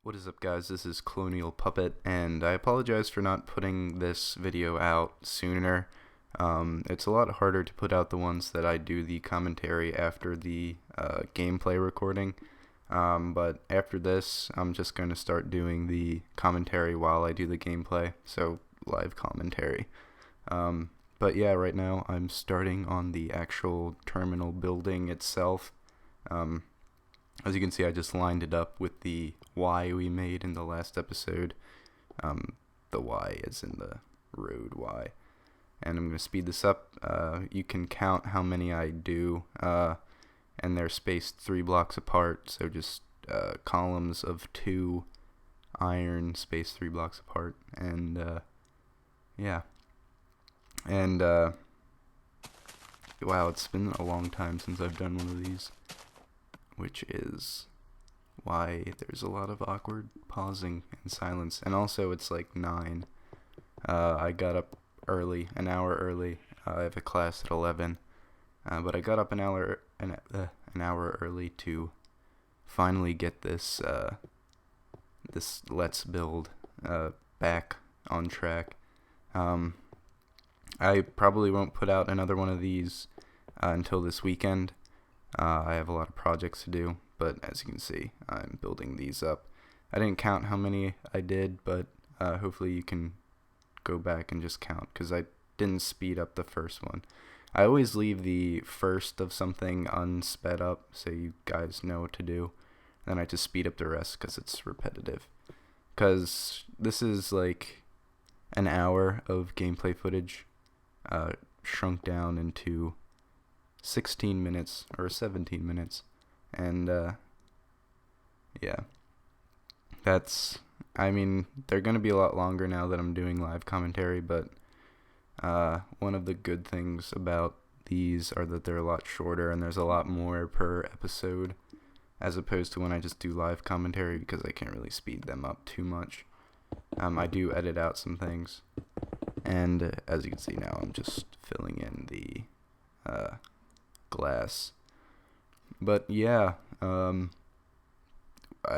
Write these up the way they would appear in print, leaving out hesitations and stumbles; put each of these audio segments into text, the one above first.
What is up, guys? This is Colonial Puppet, and I apologize for not putting this video out sooner. It's a lot harder to put out the ones that I do the commentary after the gameplay recording, but after this I'm just going to start doing the commentary while I do the gameplay, so live commentary. But yeah, right now I'm starting on the actual terminal building itself. As you can see, I just lined it up with the Y we made in the last episode. The Y is in the road Y. And I'm going to speed this up. You can count how many I do, and they're spaced 3 blocks apart, so just columns of 2 iron spaced 3 blocks apart. And yeah. And wow, it's been a long time since I've done one of these, which is why there's a lot of awkward pausing and silence. And also, it's like 9. I got up early, an hour early. I have a class at 11, but I got up an hour early to finally get this this Let's Build back on track. I probably won't put out another one of these until this weekend. I have a lot of projects to do, but as you can see, I'm building these up. I didn't count how many I did, but hopefully you can go back and just count, because I didn't speed up the first one. I always leave the first of something unsped up so you guys know what to do. Then I just speed up the rest because it's repetitive. Because this is like an hour of gameplay footage shrunk down into 16 minutes or 17 minutes, and yeah, I mean, they're gonna be a lot longer now that I'm doing live commentary, but one of the good things about these are that they're a lot shorter and there's a lot more per episode, as opposed to when I just do live commentary, because I can't really speed them up too much. I do edit out some things, and as you can see now, I'm just filling in the glass. But yeah, I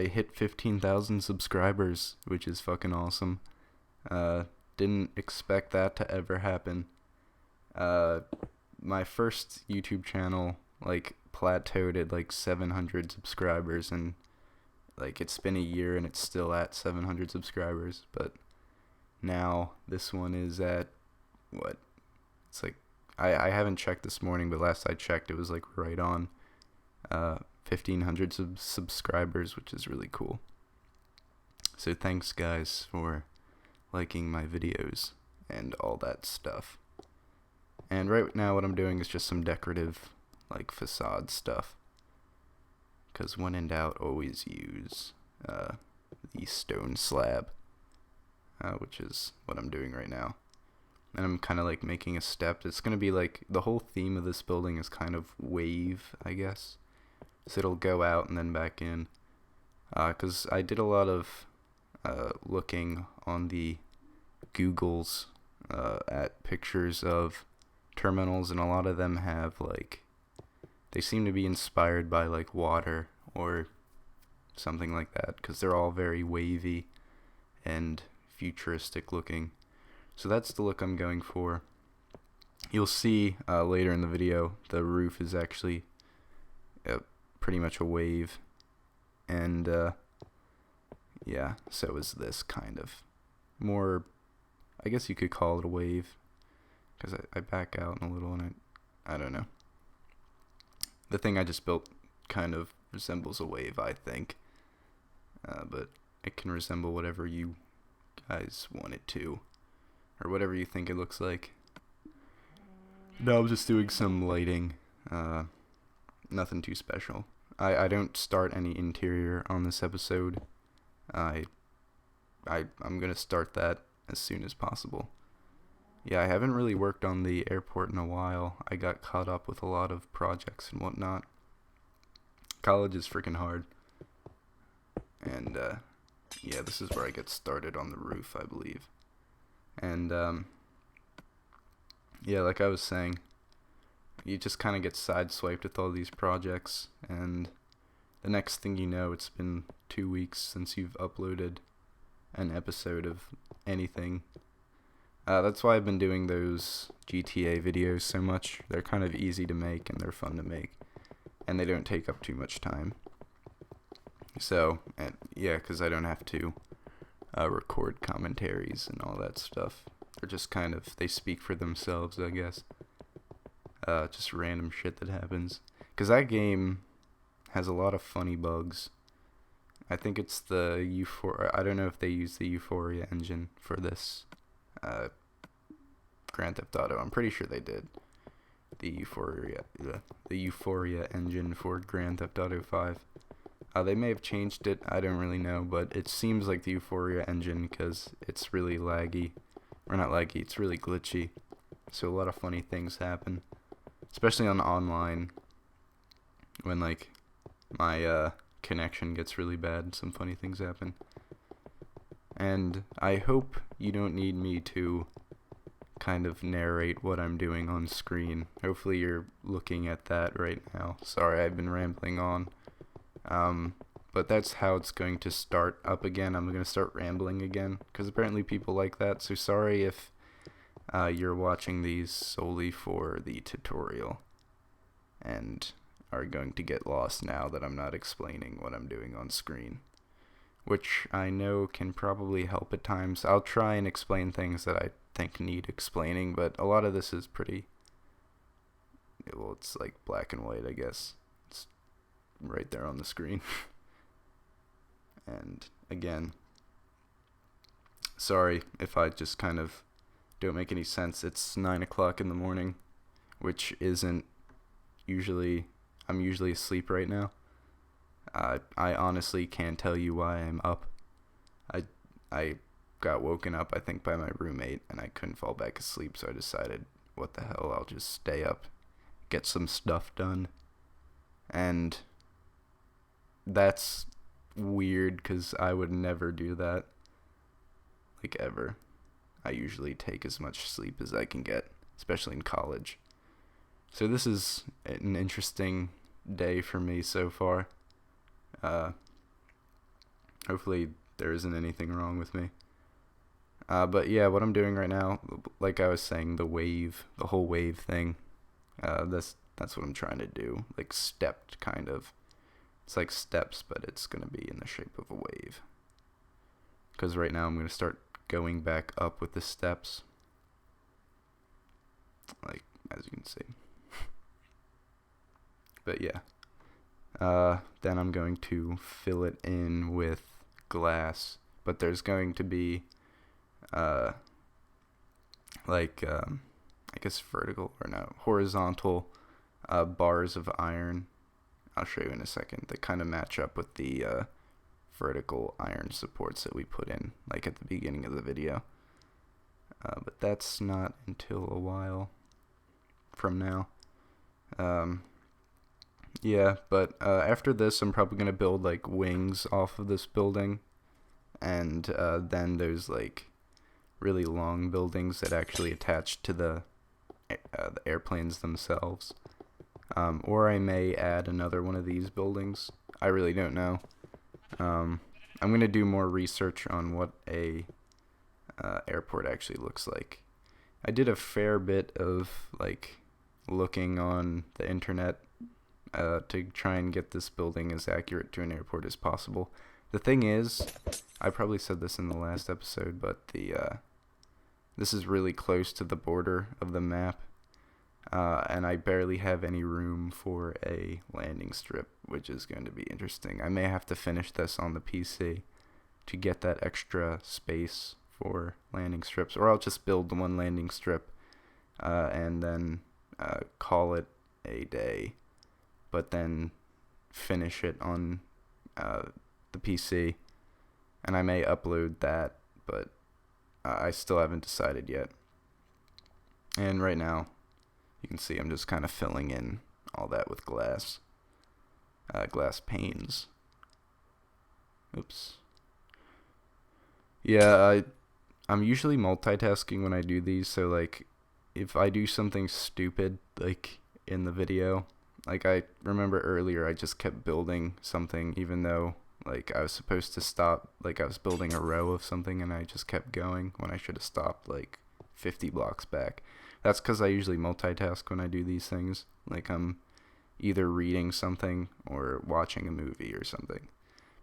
hit 15,000 subscribers, which is fucking awesome. Didn't expect that to ever happen. My first YouTube channel like plateaued at like 700 subscribers, and like it's been a year and it's still at 700 subscribers, but now this one is at what? It's like I haven't checked this morning, but last I checked it was like right on 1,500 subscribers, which is really cool. So thanks, guys, for liking my videos and all that stuff. And right now what I'm doing is just some decorative like facade stuff, because when in doubt, always use the stone slab, which is what I'm doing right now. And I'm kind of like making a step. It's going to be like, the whole theme of this building is kind of wave, I guess. So it'll go out and then back in. Because I did a lot of looking on the Googles at pictures of terminals, and a lot of them have like, they seem to be inspired by like water or something like that, because they're all very wavy and futuristic looking. So that's the look I'm going for. You'll see later in the video, the roof is actually pretty much a wave, and yeah, so is this kind of more, I guess you could call it a wave, because I back out in a little and I don't know. The thing I just built kind of resembles a wave, I think, but it can resemble whatever you guys want it to, or whatever you think it looks like. No, I'm just doing some lighting, nothing too special. I don't start any interior on this episode. I'm gonna start that as soon as possible. Yeah, I haven't really worked on the airport in a while. I got caught up with a lot of projects and whatnot. College is freaking hard. And yeah, this is where I get started on the roof, I believe. And yeah, like I was saying, you just kind of get sideswiped with all these projects, and the next thing you know, it's been 2 weeks since you've uploaded an episode of anything. That's why I've been doing those GTA videos so much. They're kind of easy to make and they're fun to make, and they don't take up too much time. So, yeah, because I don't have to record commentaries and all that stuff. They're just kind of, they speak for themselves, I guess. Just random shit that happens. Because that game has a lot of funny bugs. I think it's the Euphoria. I don't know if they use the Euphoria engine for this Grand Theft Auto. I'm pretty sure they did. The Euphoria engine for Grand Theft Auto 5. They may have changed it. I don't really know, but it seems like the Euphoria engine because it's really laggy. Or not laggy. It's really glitchy. So a lot of funny things happen, especially on online. When like my connection gets really bad, some funny things happen. And I hope you don't need me to kind of narrate what I'm doing on screen. Hopefully you're looking at that right now. Sorry, I've been rambling on. But that's how it's going to start up again. I'm going to start rambling again, because apparently people like that. So sorry if you're watching these solely for the tutorial and are going to get lost now that I'm not explaining what I'm doing on screen, which I know can probably help at times. I'll try and explain things that I think need explaining, but a lot of this is pretty, well, it's like black and white, I guess. It's right there on the screen. And again, sorry if I just kind of don't make any sense. It's 9 o'clock in the morning, which isn't usually, I'm usually asleep right now. I honestly can't tell you why I'm up. I got woken up, I think, by my roommate, and I couldn't fall back asleep, so I decided, what the hell, I'll just stay up, get some stuff done. And that's weird, because I would never do that, like, ever. I usually take as much sleep as I can get, especially in college. So this is an interesting day for me so far. Hopefully there isn't anything wrong with me. But yeah, what I'm doing right now, like I was saying, the whole wave thing, that's what I'm trying to do, like stepped kind of. It's like steps, but it's going to be in the shape of a wave. Because right now I'm going to start going back up with the steps, like, as you can see. But yeah. Then I'm going to fill it in with glass, but there's going to be I guess vertical, or no, horizontal bars of iron. I'll show you in a second, that kind of match up with the vertical iron supports that we put in, like at the beginning of the video. But that's not until a while from now. Yeah, but after this, I'm probably going to build, like, wings off of this building, and then there's, like, really long buildings that actually attach to the airplanes themselves. Or I may add another one of these buildings. I really don't know. I'm going to do more research on what a airport actually looks like. I did a fair bit of, like, looking on the internet to try and get this building as accurate to an airport as possible. The thing is, I probably said this in the last episode, but this is really close to the border of the map, and I barely have any room for a landing strip, which is going to be interesting. I may have to finish this on the PC to get that extra space for landing strips, or I'll just build one landing strip and then call it a day, but then finish it on the PC, and I may upload that, but I still haven't decided yet. And right now, you can see I'm just kind of filling in all that with glass panes. Oops. Yeah, I'm usually multitasking when I do these, so, like, if I do something stupid, like, in the video, like I remember earlier I just kept building something even though like I was supposed to stop, like I was building a row of something and I just kept going when I should have stopped like 50 blocks back. That's because I usually multitask when I do these things. Like I'm either reading something or watching a movie or something.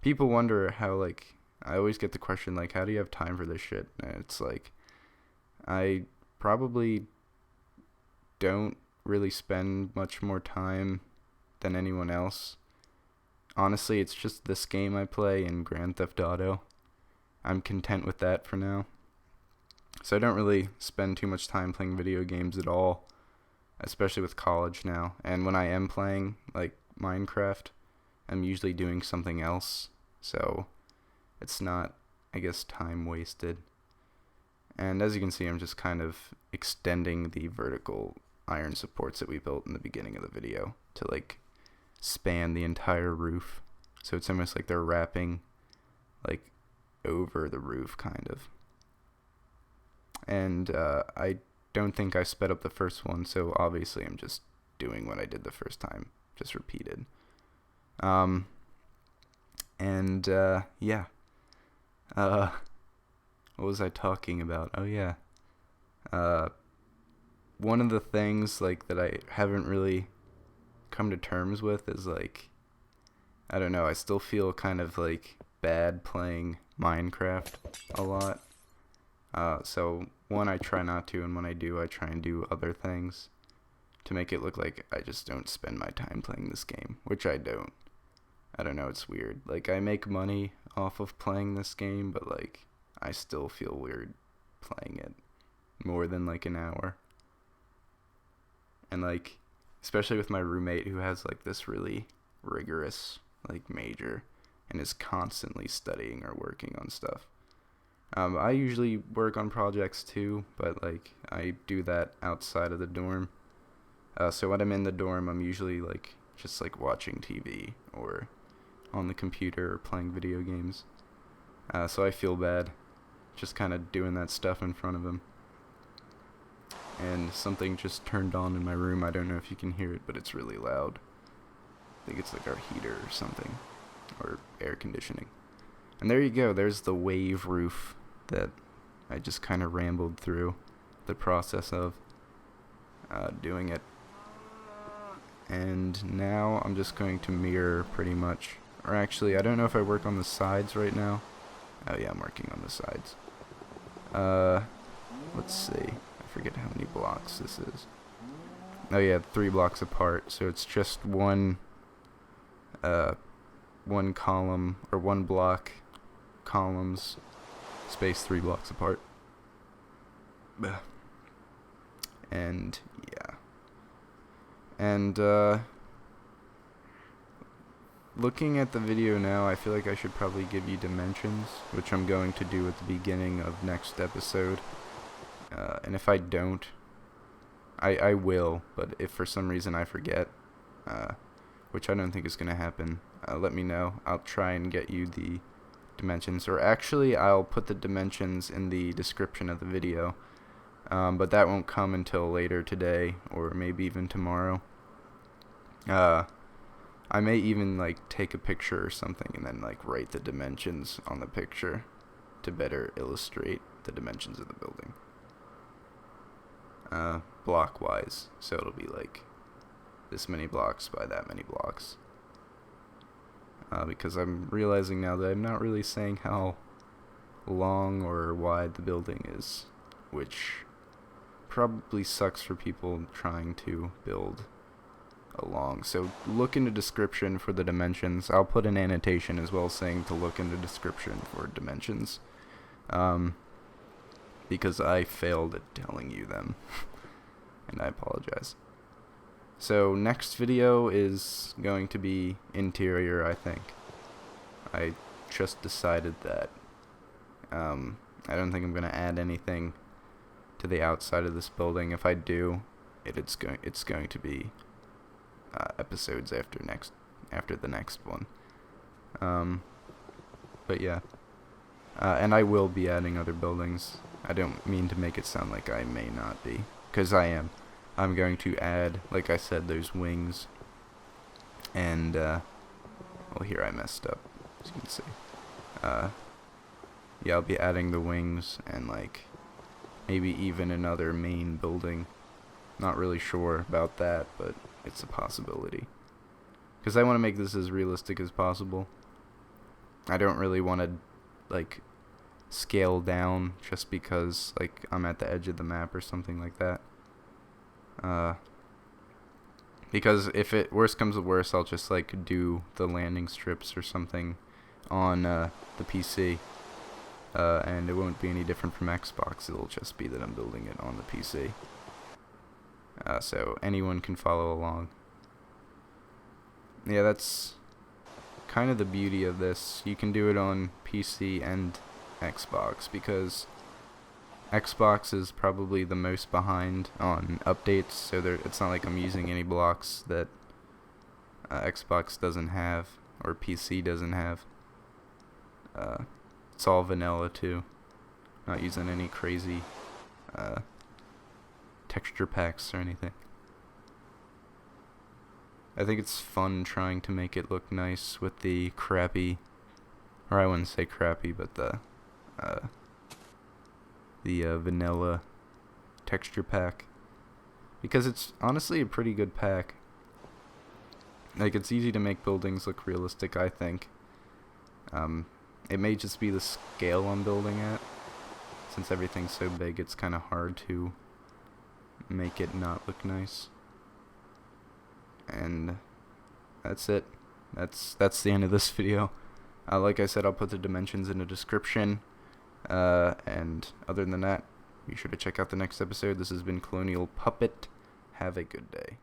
People wonder how, like, I always get the question, like, how do you have time for this shit? And it's like, I probably don't really spend much more time than anyone else. Honestly, it's just this game I play in Grand Theft Auto. I'm content with that for now. So I don't really spend too much time playing video games at all, especially with college now. And when I am playing, like, Minecraft, I'm usually doing something else. So it's not, I guess, time wasted. And as you can see, I'm just kind of extending the vertical iron supports that we built in the beginning of the video to, like, span the entire roof. So it's almost like they're wrapping, like, over the roof, kind of. And I don't think I sped up the first one, so obviously I'm just doing what I did the first time, just repeated. Yeah. What was I talking about? Oh yeah. One of the things like that I haven't really come to terms with is like, I don't know, I still feel kind of like bad playing Minecraft a lot. So one, I try not to, and when I do, I try and do other things to make it look like I just don't spend my time playing this game, which I don't. I don't know, it's weird. Like, I make money off of playing this game, but, like, I still feel weird playing it more than, like, an hour. And, like, especially with my roommate who has, like, this really rigorous, like, major and is constantly studying or working on stuff. I usually work on projects, too, but, like, I do that outside of the dorm. So when I'm in the dorm, I'm usually, like, just, like, watching TV or on the computer or playing video games. So I feel bad just kind of doing that stuff in front of him. And something just turned on in my room. I don't know if you can hear it, but it's really loud. I think it's like our heater or something, or air conditioning. And there you go, there's the wave roof that I just kind of rambled through the process of doing it. And now I'm just going to mirror pretty much. Or actually, I don't know if I work on the sides right now. Oh yeah, I'm working on the sides. Let's see. I forget how many blocks this is. Oh yeah, 3 blocks apart. So it's just one column, or 1 block, columns, space 3 blocks apart. And yeah. And looking at the video now, I feel like I should probably give you dimensions, which I'm going to do at the beginning of next episode. And if I don't, I will, but if for some reason I forget, which I don't think is going to happen, let me know. I'll try and get you the dimensions, or actually I'll put the dimensions in the description of the video, but that won't come until later today, or maybe even tomorrow. I may even, like, take a picture or something and then, like, write the dimensions on the picture to better illustrate the dimensions of the building. Block-wise, so it'll be, like, this many blocks by that many blocks. Because I'm realizing now that I'm not really saying how long or wide the building is, which probably sucks for people trying to build along. So look in the description for the dimensions. I'll put an annotation as well saying to look in the description for dimensions, because I failed at telling you them and I apologize. So next video is going to be interior, I think. I just decided that I don't think I'm going to add anything to the outside of this building. If I do, it's going to be episodes after the next one. But yeah, and I will be adding other buildings. I don't mean to make it sound like I may not be, because I am. I'm going to add, like I said, those wings And well, here I messed up, as you can see. Yeah, I'll be adding the wings and like maybe even another main building. Not really sure about that, but it's a possibility. Because I want to make this as realistic as possible. I don't really want to like scale down just because like I'm at the edge of the map or something like that. Because if it worst comes to worst, I'll just like do the landing strips or something on the PC. And it won't be any different from Xbox. It'll just be that I'm building it on the PC. So anyone can follow along. Yeah, that's kind of the beauty of this. You can do it on PC and Xbox because Xbox is probably the most behind on updates, so it's not like I'm using any blocks that Xbox doesn't have or PC doesn't have. It's all vanilla too. Not using any crazy texture packs or anything. I think it's fun trying to make it look nice with the crappy, or I wouldn't say crappy, but the vanilla texture pack, because it's honestly a pretty good pack. Like, it's easy to make buildings look realistic, I think. It may just be the scale I'm building at. Since everything's so big, it's kind of hard to make it not look nice. And that's it. That's the end of this video. Like I said, I'll put the dimensions in the description. And other than that, be sure to check out the next episode. This has been Colonial Puppet. Have a good day.